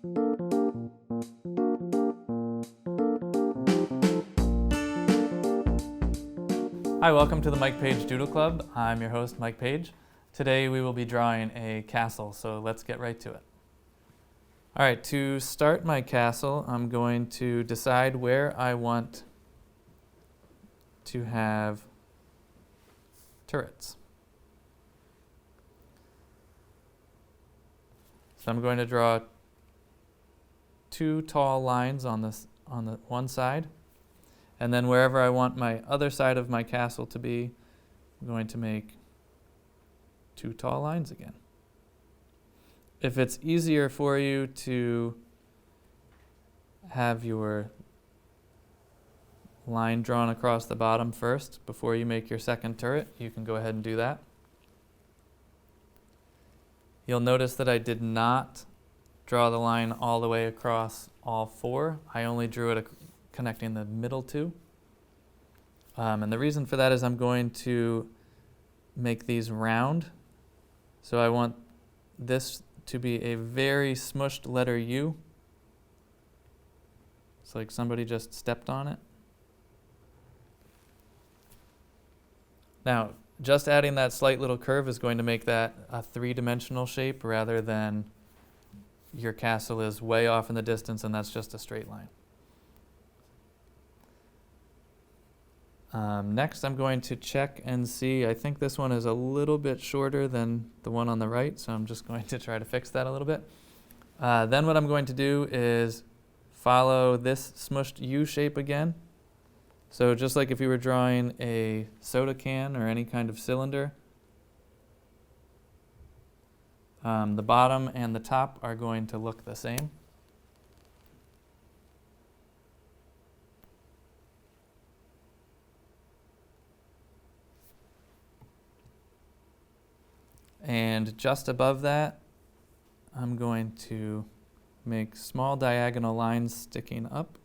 Hi, welcome to the Paige Doodle Club. I'm your host, Mike Paige. Today we will be drawing a castle, so let's get right to it. All right, to start my castle, I'm going to decide where I want to have turrets. So I'm going to draw two tall lines on the one side. And then wherever I want my other side of my castle to be, I'm going to make two tall lines again. If it's easier for you to have your line drawn across the bottom first before you make your second turret, you can go ahead and do that. You'll notice that I did not draw the line all the way across all four. I only drew it connecting the middle two. And the reason for that is I'm going to make these round. So I want this to be a very smushed letter U. It's like somebody just stepped on it. Now, just adding that slight little curve is going to make that a three-dimensional shape rather than your castle is way off in the distance and that's just a straight line. Next, I'm going to check and see. I think this one is a little bit shorter than the one on the right, so I'm just going to try to fix that a little bit. Then what I'm going to do is follow this smushed U shape again. So just like if you were drawing a soda can or any kind of cylinder, the bottom and the top are going to look the same. And just above that, I'm going to make small diagonal lines sticking up.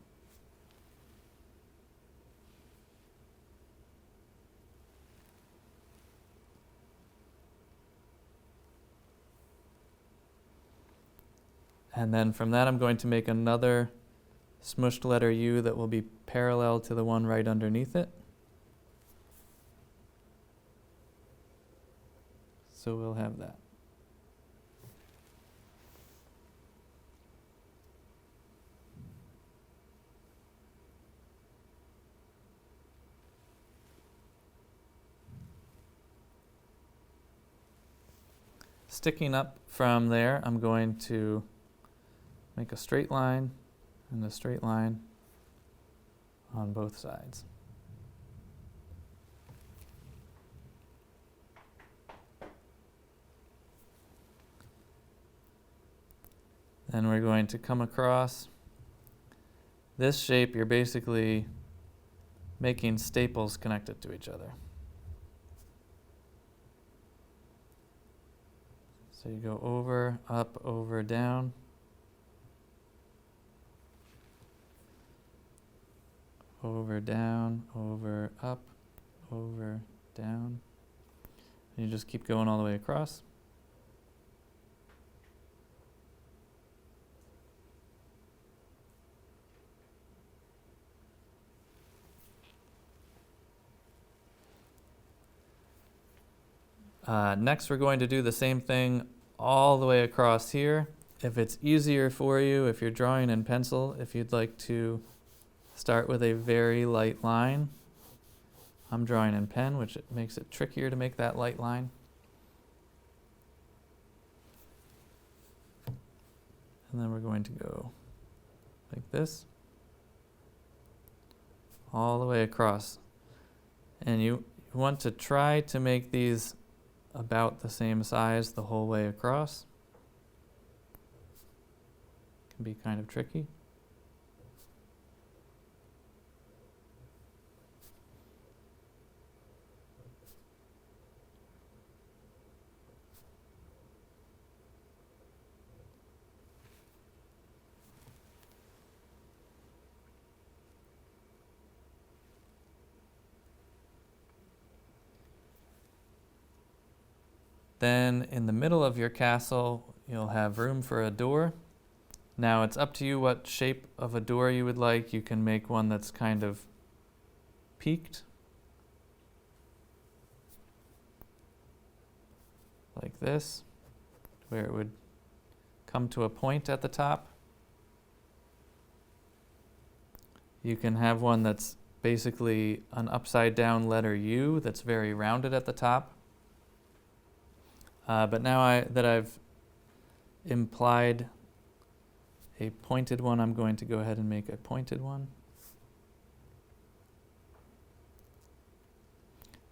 And then from that, I'm going to make another smushed letter U that will be parallel to the one right underneath it. So we'll have that. Sticking up from there, I'm going to make a straight line and a straight line on both sides. Then we're going to come across this shape. You're basically making staples connected to each other. So you go over, up, over, down. Over, down, over, up, over, down. And you just keep going all the way across. Next, we're going to do the same thing all the way across here. If it's easier for you, if you're drawing in pencil, if you'd like to start with a very light line. I'm drawing in pen, which makes it trickier to make that light line. And then we're going to go like this, all the way across. And you want to try to make these about the same size the whole way across. Can be kind of tricky. Then in the middle of your castle, you'll have room for a door. Now it's up to you what shape of a door you would like. You can make one that's kind of peaked, like this, where it would come to a point at the top. You can have one that's basically an upside down letter U that's very rounded at the top. But now that I've implied a pointed one, I'm going to go ahead and make a pointed one.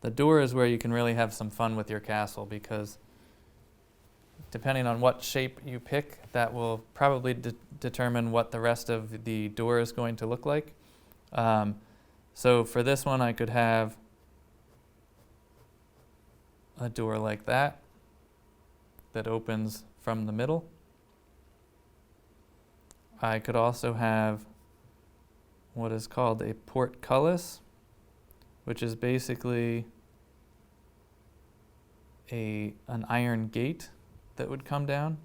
The door is where you can really have some fun with your castle, because depending on what shape you pick, that will probably determine what the rest of the door is going to look like. So for this one, I could have a door like that opens from the middle. I could also have what is called a portcullis, which is basically an iron gate that would come down.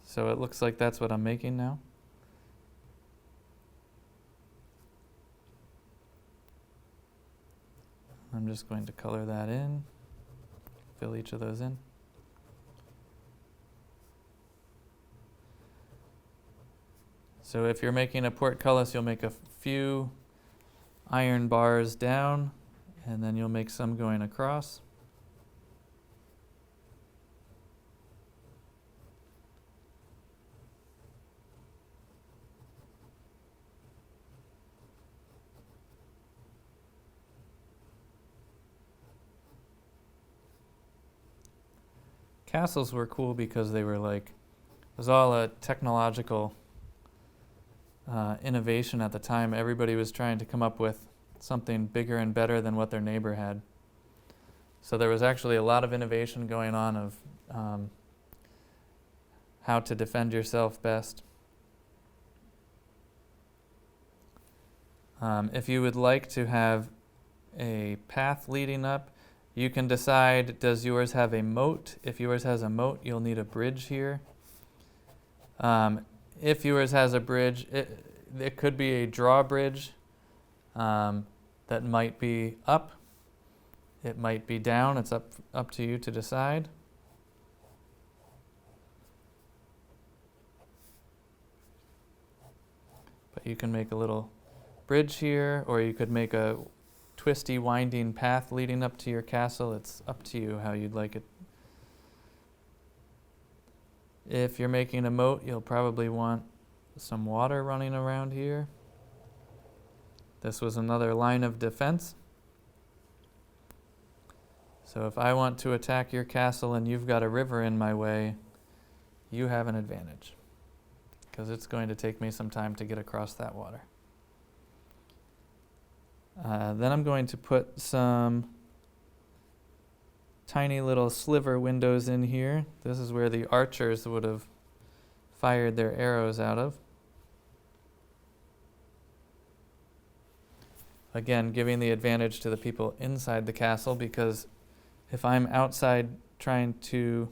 So it looks like that's what I'm making now. I'm just going to color that in, fill each of those in. So if you're making a portcullis, you'll make a few iron bars down, and then you'll make some going across. Castles were cool because they were like, it was all a technological innovation at the time. Everybody was trying to come up with something bigger and better than what their neighbor had. So there was actually a lot of innovation going on of how to defend yourself best. If you would like to have a path leading up, you can decide, does yours have a moat? If yours has a moat, you'll need a bridge here. If yours has a bridge, it could be a drawbridge that might be up. It might be down. It's up to you to decide. But you can make a little bridge here, or you could make a twisty, winding path leading up to your castle. It's up to you how you'd like it. If you're making a moat, you'll probably want some water running around here. This was another line of defense. So if I want to attack your castle and you've got a river in my way, you have an advantage, because it's going to take me some time to get across that water. Then I'm going to put some tiny little sliver windows in here. This is where the archers would have fired their arrows out of. Again, giving the advantage to the people inside the castle, because if I'm outside trying to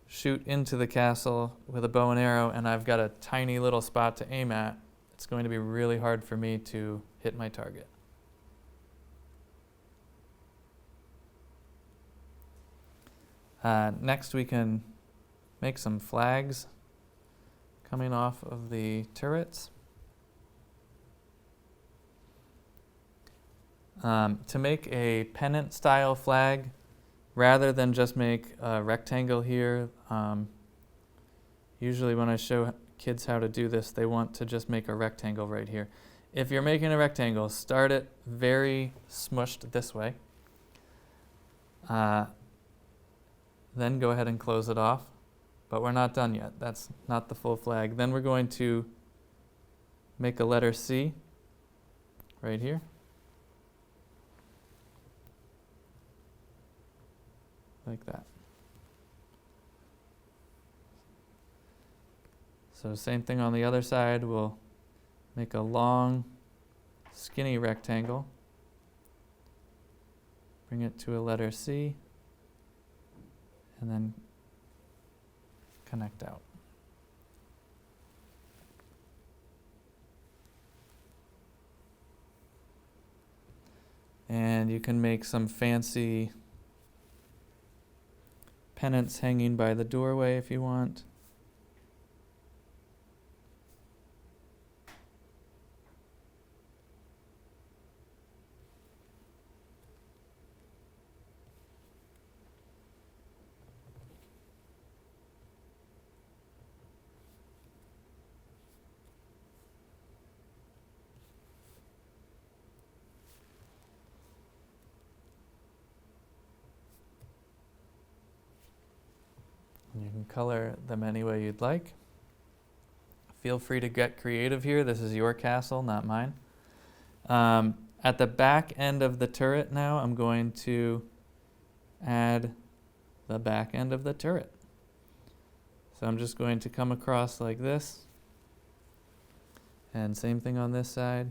shoot into the castle with a bow and arrow and I've got a tiny little spot to aim at, it's going to be really hard for me to hit my target. Next, we can make some flags coming off of the turrets. To make a pennant style flag, rather than just make a rectangle here, usually when I show kids how to do this, they want to just make a rectangle right here. If you're making a rectangle, start it very smushed this way. Then go ahead and close it off. But we're not done yet. That's not the full flag. Then we're going to make a letter C right here. Like that. So same thing on the other side. We'll make a long, skinny rectangle. Bring it to a letter C. And then connect out. And you can make some fancy pennants hanging by the doorway if you want. You can color them any way you'd like. Feel free to get creative here. This is your castle, not mine. At the back end of the turret now, I'm going to add the back end of the turret. So I'm just going to come across like this. And same thing on this side.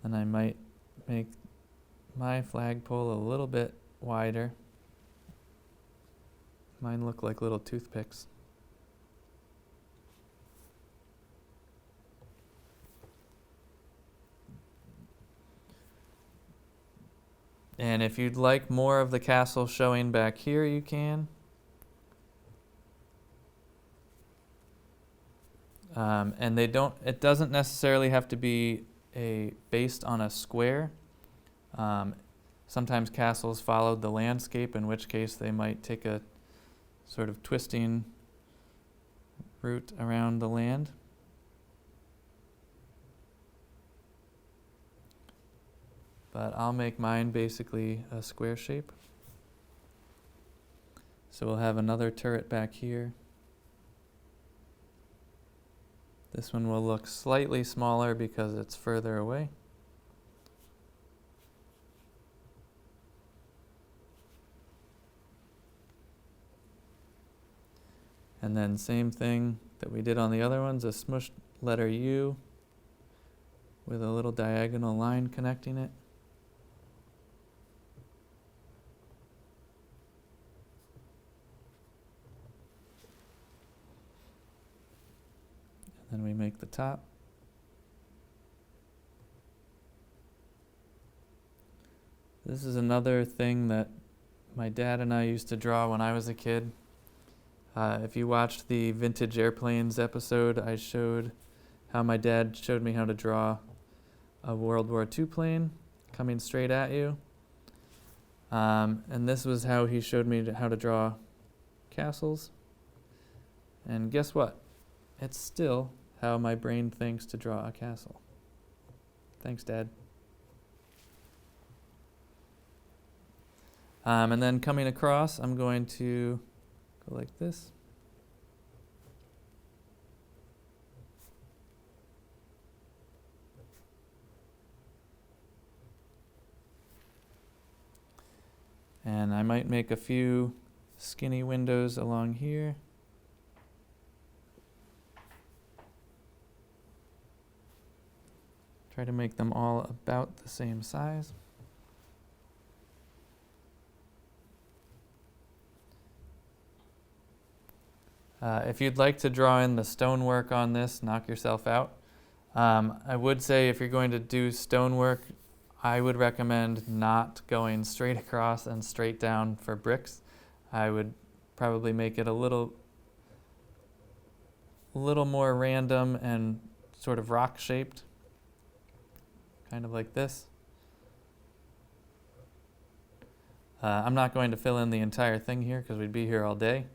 And I might make my flagpole a little bit wider. Mine look like little toothpicks. And if you'd like more of the castle showing back here, you can. And it doesn't necessarily have to be based on a square. Sometimes castles followed the landscape, in which case they might take a sort of twisting route around the land. But I'll make mine basically a square shape. So we'll have another turret back here. This one will look slightly smaller because it's further away. And then same thing that we did on the other ones, a smushed letter U with a little diagonal line connecting it. Then we make the top. This is another thing that my dad and I used to draw when I was a kid. If you watched the Vintage Airplanes episode, I showed how my dad showed me how to draw a World War II plane coming straight at you. And this was how he showed me how to draw castles. And guess what? It's still how my brain thinks to draw a castle. Thanks, Dad. And then coming across, I'm going to go like this. And I might make a few skinny windows along here. Try to make them all about the same size. If you'd like to draw in the stonework on this, knock yourself out. I would say if you're going to do stonework, I would recommend not going straight across and straight down for bricks. I would probably make it a little more random and sort of rock shaped. Kind of like this. I'm not going to fill in the entire thing here because we'd be here all day.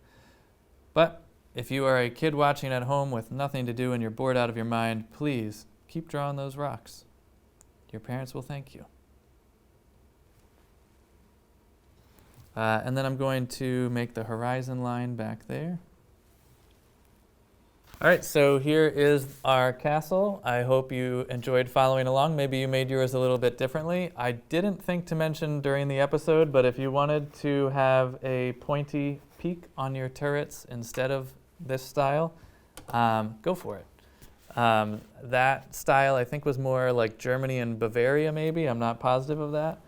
But if you are a kid watching at home with nothing to do and you're bored out of your mind, please keep drawing those rocks. Your parents will thank you. And then I'm going to make the horizon line back there. All right, so here is our castle. I hope you enjoyed following along. Maybe you made yours a little bit differently. I didn't think to mention during the episode, but if you wanted to have a pointy peak on your turrets instead of this style, go for it. That style I think was more like Germany and Bavaria maybe, I'm not positive of that.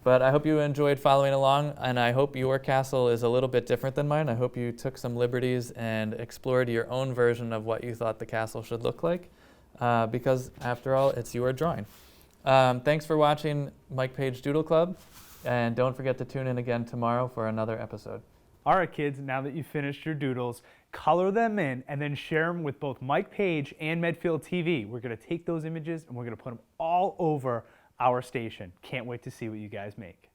But I hope you enjoyed following along, and I hope your castle is a little bit different than mine. I hope you took some liberties and explored your own version of what you thought the castle should look like, because after all, it's your drawing. Thanks for watching Mike Paige Doodle Club, and don't forget to tune in again tomorrow for another episode. All right, kids, now that you've finished your doodles, color them in and then share them with both Mike Paige and Medfield TV. We're going to take those images and we're going to put them all over our station. Can't wait to see what you guys make.